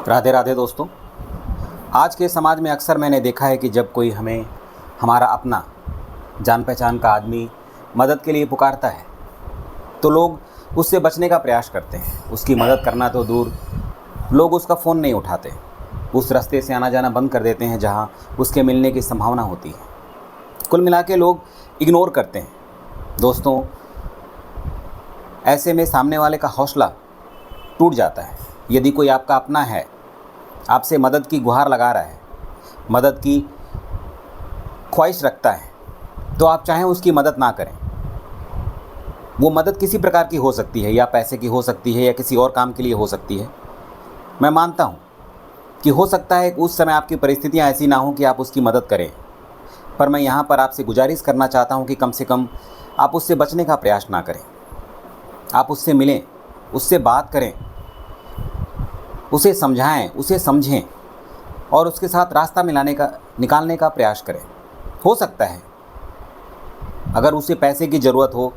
राधे राधे दोस्तों। आज के समाज में अक्सर मैंने देखा है कि जब कोई हमें हमारा अपना जान पहचान का आदमी मदद के लिए पुकारता है तो लोग उससे बचने का प्रयास करते हैं। उसकी मदद करना तो दूर, लोग उसका फ़ोन नहीं उठाते, उस रास्ते से आना जाना बंद कर देते हैं जहां उसके मिलने की संभावना होती है। कुल मिला के लोग इग्नोर करते हैं। दोस्तों, ऐसे में सामने वाले का हौसला टूट जाता है। यदि कोई आपका अपना है, आपसे मदद की गुहार लगा रहा है, मदद की ख्वाहिश रखता है, तो आप चाहें उसकी मदद ना करें। वो मदद किसी प्रकार की हो सकती है, या पैसे की हो सकती है, या किसी और काम के लिए हो सकती है। मैं मानता हूँ कि हो सकता है उस समय आपकी परिस्थितियाँ ऐसी ना हों कि आप उसकी मदद करें, पर मैं यहाँ पर आपसे गुजारिश करना चाहता हूँ कि कम से कम आप उससे बचने का प्रयास ना करें। आप उससे मिलें, उससे बात करें, उसे समझाएं, उसे समझें और उसके साथ रास्ता निकालने का प्रयास करें। हो सकता है अगर उसे पैसे की ज़रूरत हो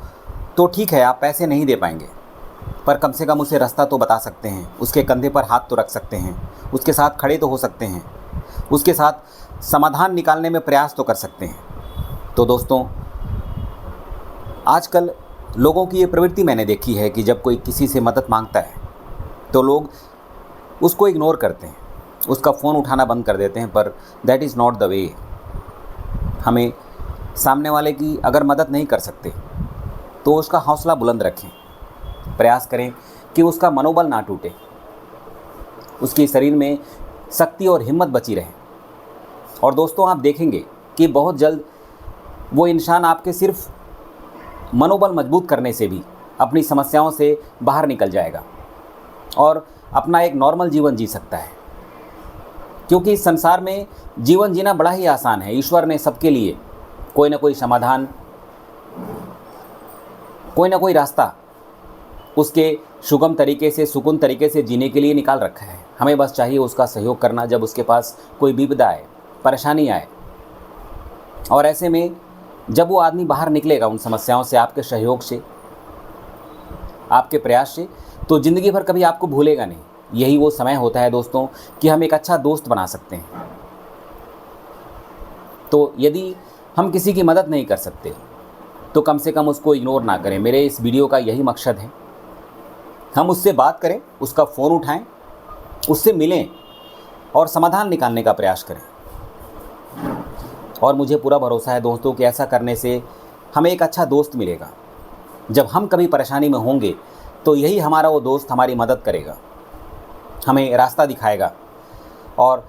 तो ठीक है, आप पैसे नहीं दे पाएंगे, पर कम से कम उसे रास्ता तो बता सकते हैं, उसके कंधे पर हाथ तो रख सकते हैं, उसके साथ खड़े तो हो सकते हैं, उसके साथ समाधान निकालने में प्रयास तो कर सकते हैं। तो दोस्तों, आजकल लोगों की ये प्रवृत्ति मैंने देखी है कि जब कोई किसी से मदद मांगता है तो लोग उसको इग्नोर करते हैं, उसका फ़ोन उठाना बंद कर देते हैं, पर that is not the way. हमें सामने वाले की अगर मदद नहीं कर सकते तो उसका हौसला बुलंद रखें, प्रयास करें कि उसका मनोबल ना टूटे, उसके शरीर में शक्ति और हिम्मत बची रहे। और दोस्तों, आप देखेंगे कि बहुत जल्द वो इंसान आपके सिर्फ मनोबल मजबूत करने से भी अपनी समस्याओं से बाहर निकल जाएगा और अपना एक नॉर्मल जीवन जी सकता है। क्योंकि इस संसार में जीवन जीना बड़ा ही आसान है। ईश्वर ने सबके लिए कोई ना कोई समाधान, कोई ना कोई रास्ता उसके सुगम तरीके से, सुकून तरीके से जीने के लिए निकाल रखा है। हमें बस चाहिए उसका सहयोग करना जब उसके पास कोई विपदा आए, परेशानी आए। और ऐसे में जब वो आदमी बाहर निकलेगा उन समस्याओं से, आपके सहयोग से, आपके प्रयास से, तो ज़िंदगी भर कभी आपको भूलेगा नहीं। यही वो समय होता है दोस्तों कि हम एक अच्छा दोस्त बना सकते हैं। तो यदि हम किसी की मदद नहीं कर सकते तो कम से कम उसको इग्नोर ना करें। मेरे इस वीडियो का यही मकसद है, हम उससे बात करें, उसका फ़ोन उठाएं, उससे मिलें और समाधान निकालने का प्रयास करें। और मुझे पूरा भरोसा है दोस्तों कि ऐसा करने से हमें एक अच्छा दोस्त मिलेगा। जब हम कभी परेशानी में होंगे तो यही हमारा वो दोस्त हमारी मदद करेगा, हमें रास्ता दिखाएगा और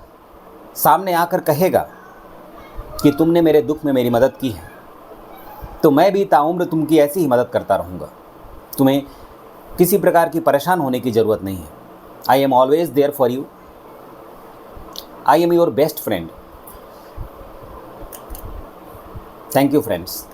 सामने आकर कहेगा कि तुमने मेरे दुख में मेरी मदद की है, तो मैं भी ताउम्र तुमकी ऐसी ही मदद करता रहूँगा। तुम्हें किसी प्रकार की परेशान होने की ज़रूरत नहीं है। I am always there for you. I am your best friend. Thank you friends.